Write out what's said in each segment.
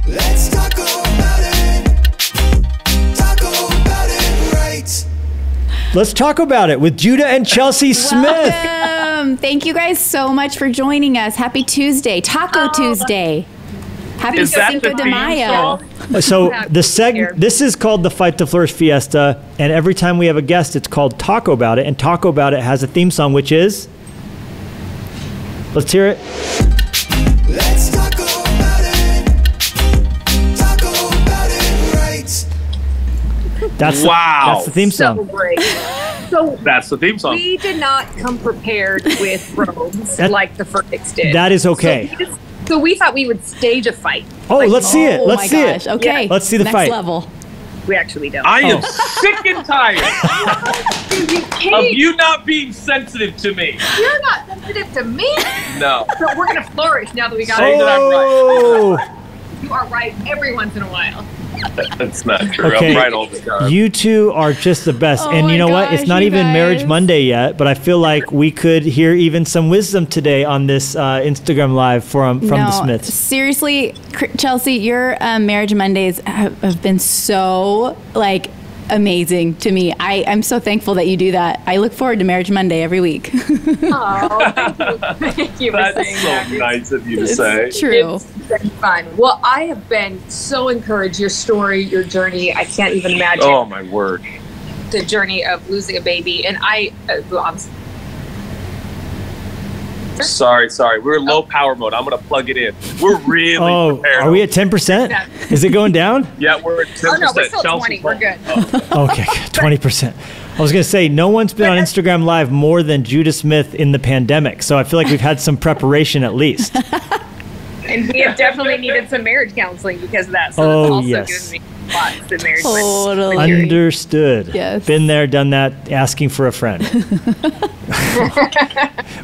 Let's taco about it. Taco about it right. Let's talk about it with Judah and Chelsea Smith. Welcome. Thank you guys so much for joining us. Happy Tuesday, Taco Tuesday. Happy Cinco de Mayo. So this is called the Fight to Flourish Fiesta, and every time we have a guest, it's called Taco About It, and Taco About It has a theme song, which is, let's hear it. Let's taco about it. Taco about it right. That's the theme song. So great. So That's the theme song. we did not come prepared with robes like the Furtics did. That is okay. So we thought we would stage a fight. Oh, let's see it. Let's see it. Okay. Let's see the Next fight. level. We actually don't. I am sick and tired you of you not being sensitive to me. You're not sensitive to me. No. So we're gonna flourish now that we got Say it. that I'm right. You are right every once in a while. That's not true. Okay. I'm right all the time. You two are just the best. Oh And you my know what? It's gosh, not you even Marriage guys. Monday yet, but I feel like we could hear even some wisdom today on this Instagram Live from the Smiths. Seriously, Chelsea, your Marriage Mondays have been so amazing to me. I'm so thankful that you do that. I look forward to Marriage Monday every week. Oh, thank you for That's saying so that. nice of you to say. It's true. It's been fun. Well, I have been so encouraged. Your story, your journey, I can't even imagine Oh my word. the journey of losing a baby. And I'm Sorry. We're low power mode. I'm gonna plug it in. We're really prepared. Are we at 10%? Is it going down? Yeah, we're at 10%. Oh, no, we're still Chelsea's 20. We're good. Okay, 20%. I was going to say, no one's been on Instagram Live more than Judah Smith in the pandemic, so I feel like we've had some preparation at least. And we have definitely needed some marriage counseling because of that. So Oh, that's also yes. given me lots of marriage Totally. Understood. Yes. Been there, done that, asking for a friend.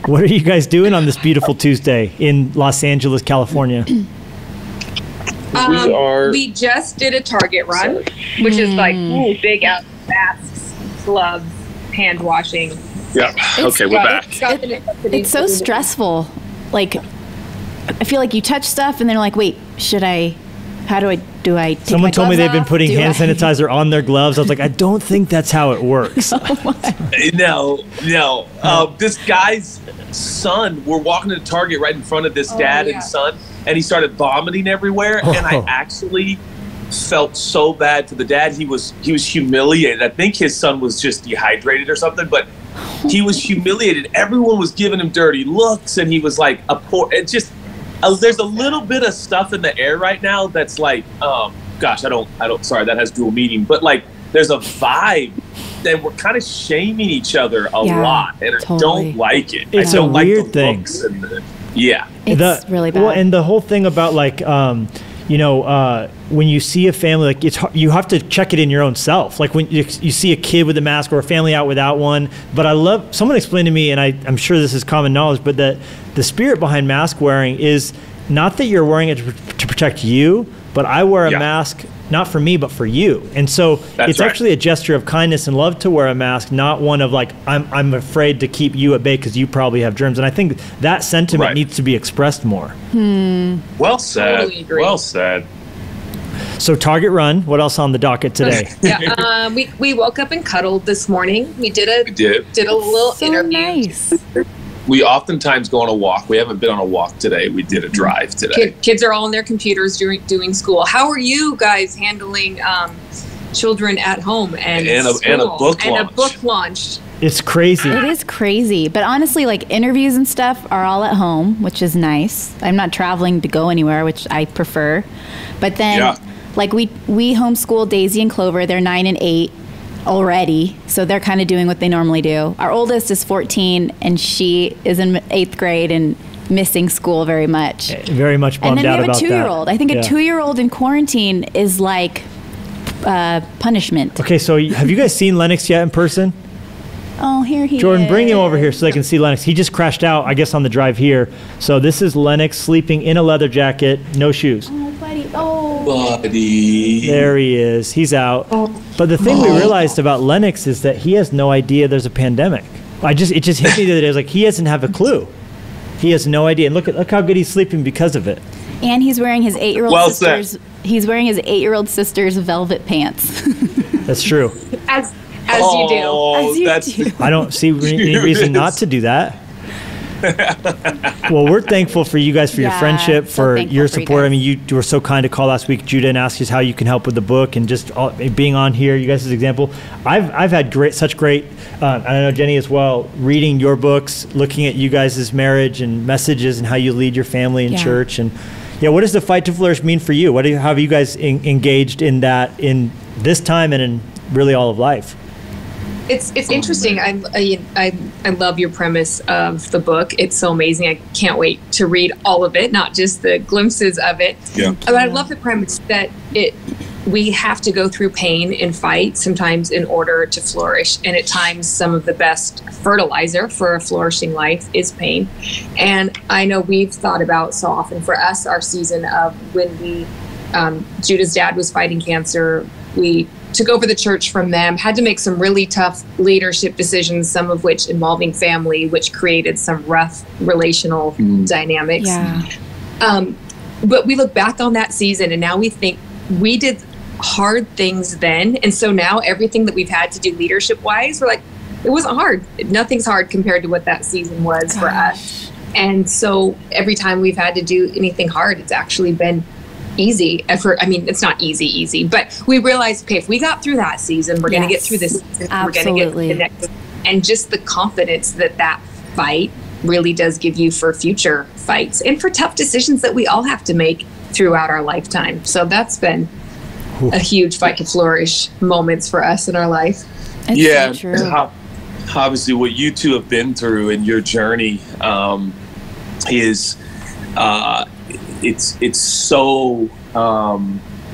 What are you guys doing on this beautiful Tuesday in Los Angeles, California? We just did a Target run, which is like big out masks, gloves, hand washing. Yeah. Okay, we're back. It's so stressful. I feel like you touch stuff and then like, wait, how do I take Someone my told me gloves they've been off? putting Do hand I? sanitizer on their gloves. I was like, I don't think that's how it works. No. This guy's son, we're walking to Target right in front of this dad and son, and he started vomiting everywhere. And I actually felt so bad for the dad. He was humiliated. I think his son was just dehydrated or something, but he was humiliated. Everyone was giving him dirty looks, and he was like there's a little bit of stuff in the air right now that's like, sorry, that has dual meaning, but like there's a vibe that we're kind of shaming each other a lot, and I don't like it. It's I don't a like weird the thing. looks and yeah. It's really bad. Well, and the whole thing about when you see a family, like you have to check it in your own self. Like when you see a kid with a mask or a family out without one. But someone explained to me, and I'm sure this is common knowledge, but that the spirit behind mask wearing is not that you're wearing it to protect you, but I wear a mask not for me, but for you. And so it's actually a gesture of kindness and love to wear a mask, not one of like, I'm afraid to keep you at bay because you probably have germs. And I think that sentiment needs to be expressed more. Well said. Totally agree. Well said. So Target run, what else on the docket today? We woke up and cuddled this morning. We did a little interview. Nice. We oftentimes go on a walk. We haven't been on a walk today. We did a drive today. Kids are all on their computers doing school. How are you guys handling children at home and a book launch? It's crazy. It is crazy. But honestly, like interviews and stuff are all at home, which is nice. I'm not traveling to go anywhere, which I prefer. But then like we homeschool Daisy and Clover. They're 9 and 8 already. So they're kind of doing what they normally do. Our oldest is 14 and she is in 8th grade and missing school very much. Very much bummed out about that. And then we have a 2-year-old. I think a 2-year-old in quarantine is like punishment. Okay, so have you guys seen Lennox yet in person? Oh, here he Jordan, is. bring him over here so they can see Lennox. He just crashed out, I guess, on the drive here. So this is Lennox sleeping in a leather jacket, no shoes. Oh, buddy. Oh. Buddy. There he is. He's out. But the thing we realized about Lennox is that he has no idea there's a pandemic. It just hit me the other day. I was like, he doesn't have a clue. He has no idea. And look how good he's sleeping because of it. And he's wearing his 8-year-old sister's. He's wearing his 8-year-old sister's velvet pants. That's true. As you do. As you do. I don't see any reason not to do that. Well, we're thankful for you guys, for your friendship, for your support. I mean, you were so kind to call last week, Judah, and ask us how you can help with the book, and just being on here, you guys' example. I've had such great, I know Jennie as well, reading your books, looking at you guys' marriage and messages and how you lead your family and church. And what does the Fight to Flourish mean for you? How have you guys engaged in that in this time and in really all of life? It's interesting. I love your premise of the book. It's so amazing. I can't wait to read all of it, not just the glimpses of it. Yeah. But I love the premise that we have to go through pain and fight sometimes in order to flourish. And at times, some of the best fertilizer for a flourishing life is pain. And I know we've thought about so often for us, our season of when Judah's dad was fighting cancer, we took over the church from them, had to make some really tough leadership decisions, some of which involving family, which created some rough relational dynamics. Yeah. But we look back on that season and now we think we did hard things then. And so now everything that we've had to do leadership wise, we're like, it wasn't hard. Nothing's hard compared to what that season was for us. And so every time we've had to do anything hard, it's actually been easy effort. I mean, it's not easy, but we realized, okay, if we got through that season, we're going to get through this season. We're going to get through the next. And just the confidence that fight really does give you for future fights and for tough decisions that we all have to make throughout our lifetime. So that's been a huge Fight to Flourish moments for us in our life. It's so true. Obviously what you two have been through in your journey is it's so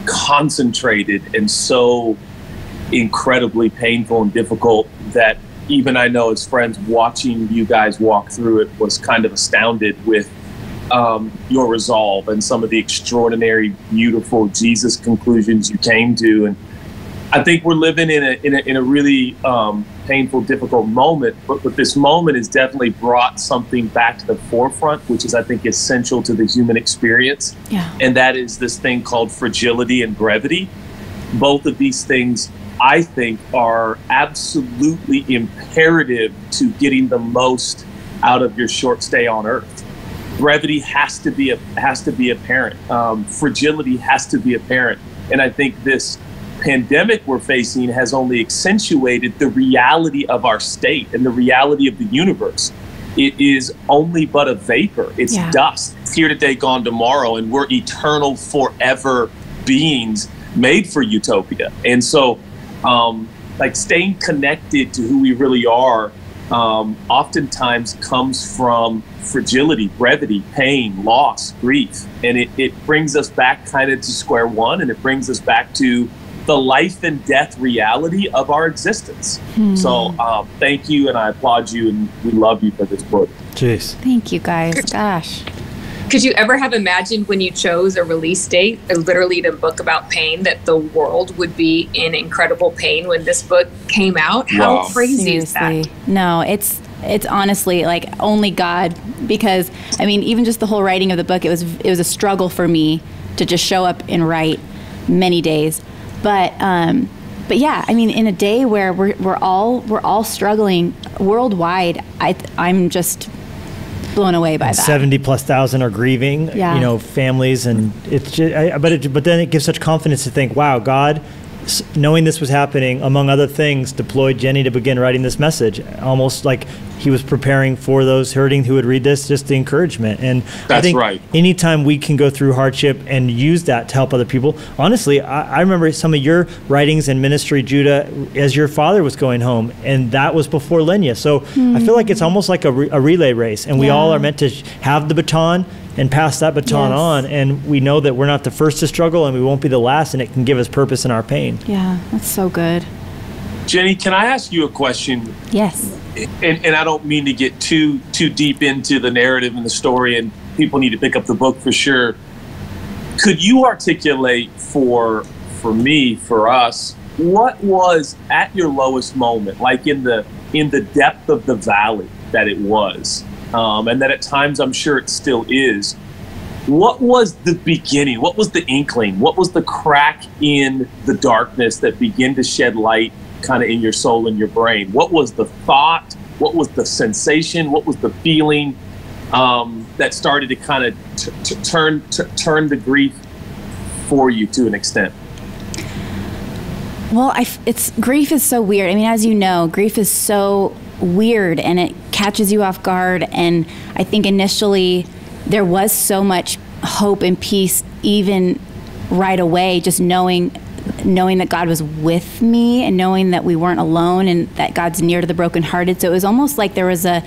concentrated and so incredibly painful and difficult that even I know as friends watching you guys walk through it was kind of astounded with your resolve and some of the extraordinary, beautiful Jesus conclusions you came to. And I think we're living in a really painful, difficult moment, but this moment has definitely brought something back to the forefront, which is, I think, essential to the human experience. Yeah. And that is this thing called fragility and brevity. Both of these things, I think, are absolutely imperative to getting the most out of your short stay on Earth. Brevity has to be apparent. Fragility has to be apparent. And I think this pandemic we're facing has only accentuated the reality of our state and the reality of the universe. It is only but a vapor. It's dust. It's here today, gone tomorrow, and we're eternal, forever beings made for utopia. And so, like, staying connected to who we really are oftentimes comes from fragility, brevity, pain, loss, grief. And it brings us back kind of to square one, and it brings us back to the life and death reality of our existence. So thank you, and I applaud you, and we love you for this book. Jeez. Thank you, guys. Gosh. Could you ever have imagined when you chose a release date, literally a book about pain, that the world would be in incredible pain when this book came out? How crazy is that? No, it's honestly like only God, because I mean, even just the whole writing of the book, it was a struggle for me to just show up and write many days. But yeah, I mean, in a day where we're all struggling worldwide, I'm just blown away by that. 70,000+ are grieving, families, and it's just, but then it gives such confidence to think, wow, God, knowing this was happening, among other things, deployed Jennie to begin writing this message, almost like he was preparing for those hurting who would read this, just the encouragement. And I think anytime we can go through hardship and use that to help other people, honestly, I remember some of your writings and ministry, Judah, as your father was going home, and that was before Lenya. So I feel like it's almost like a relay race, and we all are meant to have the baton and pass that baton on, and we know that we're not the first to struggle, and we won't be the last, and it can give us purpose in our pain. Yeah, that's so good. Jennie, can I ask you a question? Yes. And I don't mean to get too deep into the narrative and the story, and people need to pick up the book for sure. Could you articulate for me, for us, what was at your lowest moment, like in the depth of the valley that it was, and that at times I'm sure it still is? What was the beginning? What was the inkling? What was the crack in the darkness that began to shed light kind of in your soul and your brain? What was the thought? What was the sensation? What was the feeling that started to kind of turn the grief for you to an extent? Well, grief is so weird. I mean, as you know, grief is so weird and it catches you off guard. And I think initially there was so much hope and peace even right away, just knowing that God was with me and knowing that we weren't alone and that God's near to the brokenhearted. So it was almost like there was a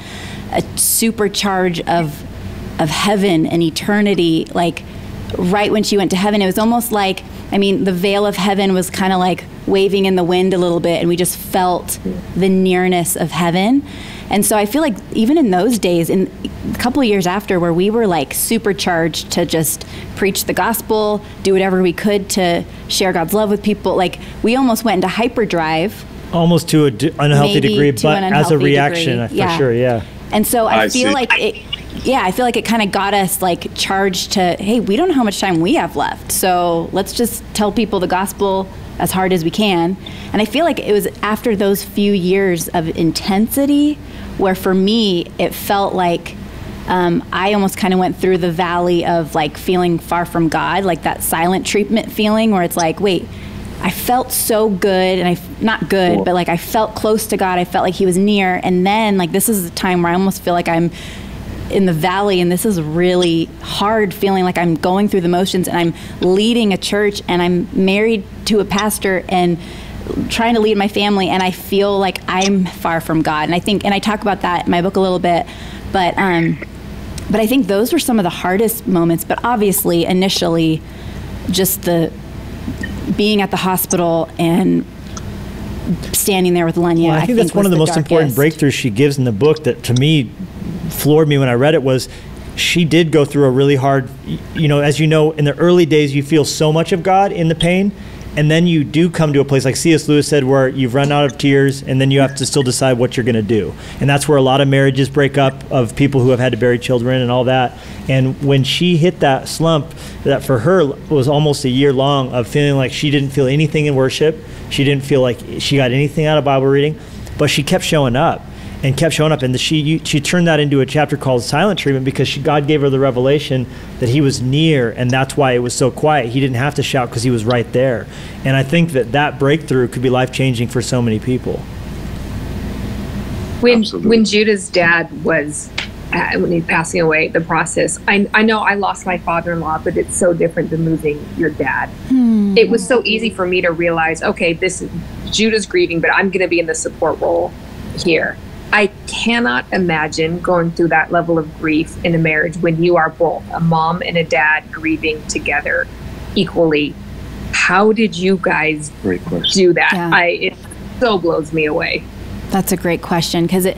supercharge of heaven and eternity, like right when she went to heaven. It was almost like, I mean, the veil of heaven was kind of like waving in the wind a little bit, and we just felt the nearness of heaven. And so I feel like even in those days, in a couple of years after, where we were like supercharged to just preach the gospel, do whatever we could to share God's love with people, like we almost went into hyperdrive. Almost to an unhealthy degree, but as a reaction, for sure, yeah. And so I feel like it kind of got us like charged to, hey, we don't know how much time we have left, so let's just tell people the gospel as hard as we can. And I feel like it was after those few years of intensity where for me it felt like I almost kind of went through the valley of like feeling far from God, like that silent treatment feeling where it's like, wait, I felt so good, and not good, but like I felt close to God. I felt like he was near. And then like this is a time where I almost feel like I'm in the valley, and this is really hard, feeling like I'm going through the motions, and I'm leading a church, and I'm married to a pastor and trying to lead my family, and I feel like I'm far from God. And I talk about that in my book a little bit, but I think those were some of the hardest moments. But obviously initially just the being at the hospital and standing there with Lenya, I think that's one of the most important breakthroughs she gives in the book that to me floored me when I read it. Was she did go through a really hard, as you know, in the early days you feel so much of God in the pain, and then you do come to a place like C.S. Lewis said where you've run out of tears, and then you have to still decide what you're going to do. And that's where a lot of marriages break up, of people who have had to bury children and all that. And when she hit that slump, that for her was almost a year long of feeling like she didn't feel anything in worship, she didn't feel like she got anything out of Bible reading, but she kept showing up. And she turned that into a chapter called Silent Treatment, because God gave her the revelation that he was near, and that's why it was so quiet. He didn't have to shout because he was right there. And I think that breakthrough could be life-changing for so many people. When Judah's dad was, when he was passing away, the process, I know I lost my father-in-law, but it's so different than losing your dad. It was so easy for me to realize, okay, Judah's grieving, but I'm going to be in the support role here. I cannot imagine going through that level of grief in a marriage when you are both a mom and a dad grieving together equally. How did you guys do that? Yeah. It so blows me away. That's a great question, because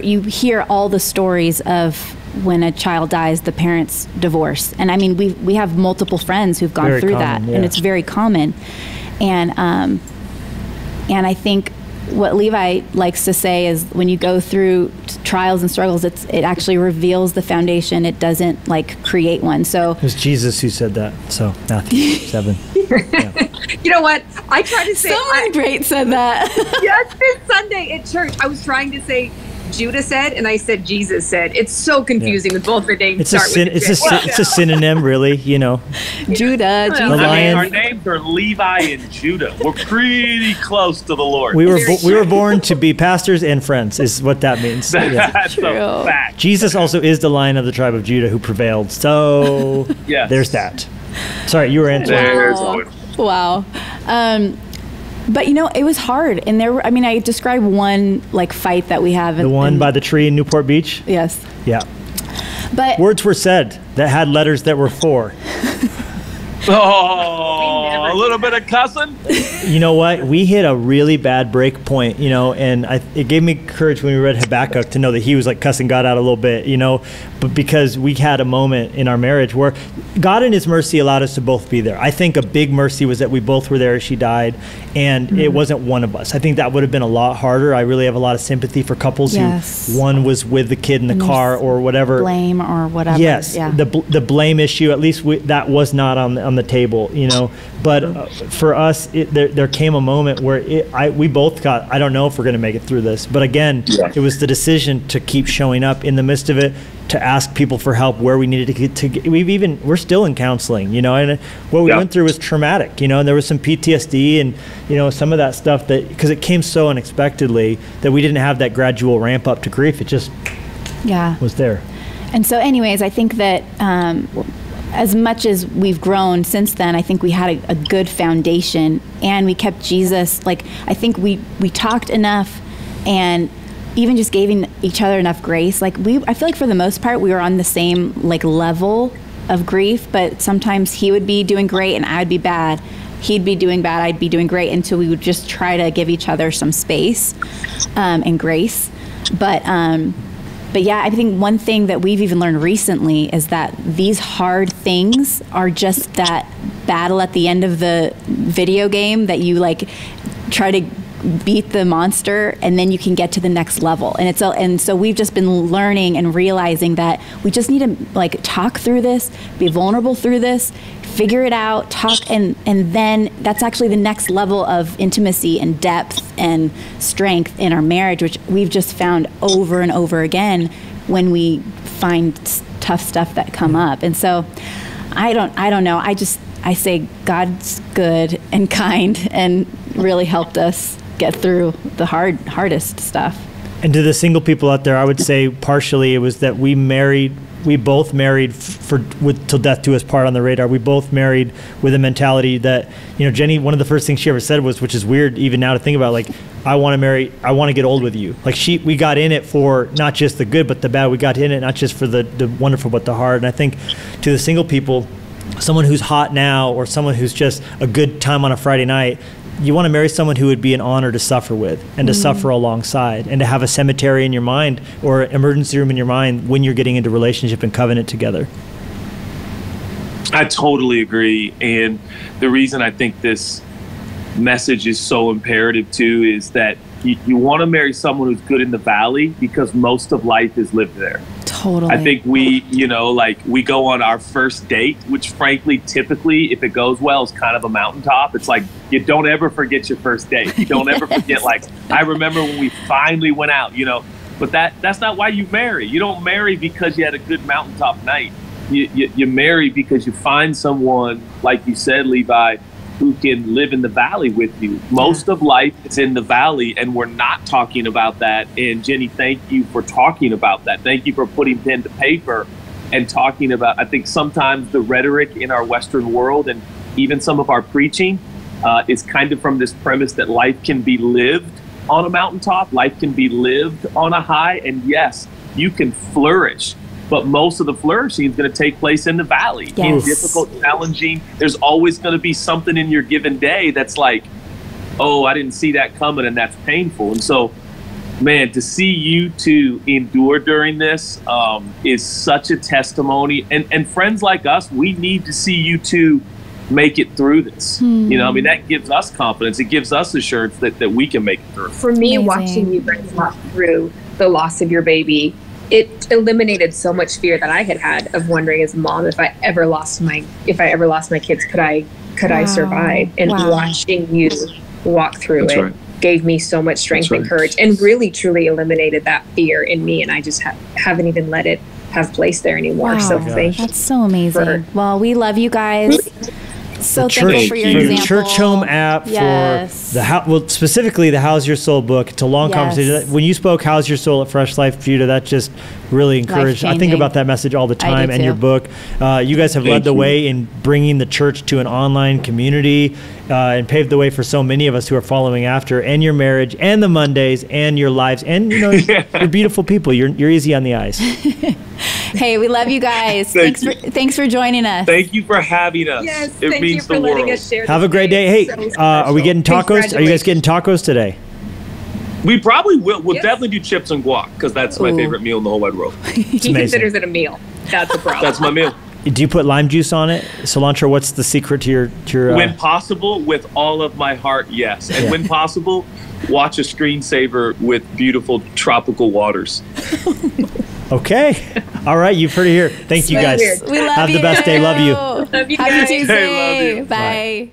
you hear all the stories of when a child dies, the parents divorce, and I mean we have multiple friends who've gone through that, and it's very common, and I think what Levi likes to say is when you go through trials and struggles, it actually reveals the foundation. It doesn't like create one. So it was Jesus who said that. So Matthew 7. Yeah. You know what? I tried to say someone great said that. Yes, this Sunday at church, I was trying to say Judah said, and I said Jesus said. It's so confusing with both their names. It's a synonym, really. Judah, Jesus. Our names are Levi and Judah. We're pretty close to the Lord. We were born to be pastors and friends, is what that means. That's a fact. Jesus also is the Lion of the tribe of Judah who prevailed. So there's that. Sorry, you were answering. Wow. But it was hard, and I described one like fight that we have. The one by the tree in Newport Beach? Yes. Yeah. But words were said that had letters that were for. Oh, A little bit of cussing. You know what? We hit a really bad break point, and it gave me courage when we read Habakkuk to know that he was like cussing God out a little bit, but because we had a moment in our marriage where God in his mercy allowed us to both be there. I think a big mercy was that we both were there as she died, and it wasn't one of us. I think that would have been a lot harder. I really have a lot of sympathy for couples who one was with the kid in the car or whatever. Blame or whatever. Yes, the blame issue, at least that was not on the table, But for us, there came a moment where we both got, I don't know if we're going to make it through this. But again, it was the decision to keep showing up in the midst of it, to ask people for help where we needed to get. We're still in counseling, and what we went through was traumatic, and there was some PTSD and, some of that stuff because it came so unexpectedly that we didn't have that gradual ramp up to grief. It just was there. And so anyways, I think that as much as we've grown since then, I think we had a good foundation, and we kept Jesus. Like, I think we talked enough, and even just giving each other enough grace. Like, I feel like for the most part, we were on the same level of grief, but sometimes he would be doing great and I'd be bad. He'd be doing bad, I'd be doing great, until we would just try to give each other some space and grace. But yeah, I think one thing that we've even learned recently is that these hard things are just that battle at the end of the video game that you try to beat the monster, and then you can get to the next level. And so we've just been learning and realizing that we just need to talk through this, be vulnerable through this, figure it out, talk, and then that's actually the next level of intimacy and depth and strength in our marriage, which we've just found over and over again when we find tough stuff that come up. And so I don't know. I say God's good and kind and really helped us get through the hardest stuff. And to the single people out there, I would say partially it was that we both married with till death do us part on the radar. We both married with a mentality that, Jennie, one of the first things she ever said was, which is weird even now to think about, I want to get old with you. We got in it for not just the good, but the bad. We got in it not just for the wonderful, but the hard. And I think to the single people, someone who's hot now or someone who's just a good time on a Friday night, you want to marry someone who would be an honor to suffer with and to suffer alongside, and to have a cemetery in your mind or emergency room in your mind when you're getting into relationship and covenant together. I totally agree. And the reason I think this message is so imperative too is that you want to marry someone who's good in the valley, because most of life is lived there. Totally. I think we go on our first date, which frankly, typically, if it goes well, is kind of a mountaintop. It's you don't ever forget your first date. You don't ever forget, I remember when we finally went out, but that's not why you marry. You don't marry because you had a good mountaintop night. You marry because you find someone, like you said, Levi, who can live in the valley with you. Most of life is in the valley, and we're not talking about that. And Jennie, thank you for talking about that. Thank you for putting pen to paper and talking about, I think sometimes the rhetoric in our Western world and even some of our preaching is kind of from this premise that life can be lived on a mountaintop, life can be lived on a high, and yes, you can flourish. But most of the flourishing is going to take place in the valley. In difficult, challenging. There's always going to be something in your given day that's oh, I didn't see that coming, and that's painful. And so, man, to see you two endure during this is such a testimony. And friends like us, we need to see you two make it through this. That gives us confidence. It gives us assurance that we can make it through. For me, watching you guys walk through the loss of your baby, it eliminated so much fear that I had of wondering as a mom, if I ever lost my kids, could I survive? And watching you walk through it gave me so much strength and courage, and really truly eliminated that fear in me. And I just haven't even let it have place there anymore. So thank you. That's so amazing. Well, we love you guys. So thankful for your example. The Churhome app for specifically the How's Your Soul book. It's a long conversation. When you spoke How's Your Soul at Fresh Life, Judah, that just really encouraged. I think about that message all the time, and your book. You guys have led the way in bringing the church to an online community and paved the way for so many of us who are following after, and your marriage and the Mondays and your lives, and you're beautiful people. You're easy on the eyes. Hey, we love you guys. Thanks for joining us. Thank you for having us. Yes, it thank means you for the letting world. us share. Have this a great day. Hey, are we getting tacos? Are you guys getting tacos today? We probably will. We'll definitely do chips and guac because that's my favorite meal in the whole wide world. He considers it a meal. That's the problem. That's my meal. Do you put lime juice on it? Cilantro? What's the secret to your when possible, with all of my heart, yes. And when possible, watch a screensaver with beautiful tropical waters. Okay. All right. You've heard it here. Thank you guys. We love Have you. the best day. Love you. Love you Happy guys. Tuesday. Hey, love you. Bye.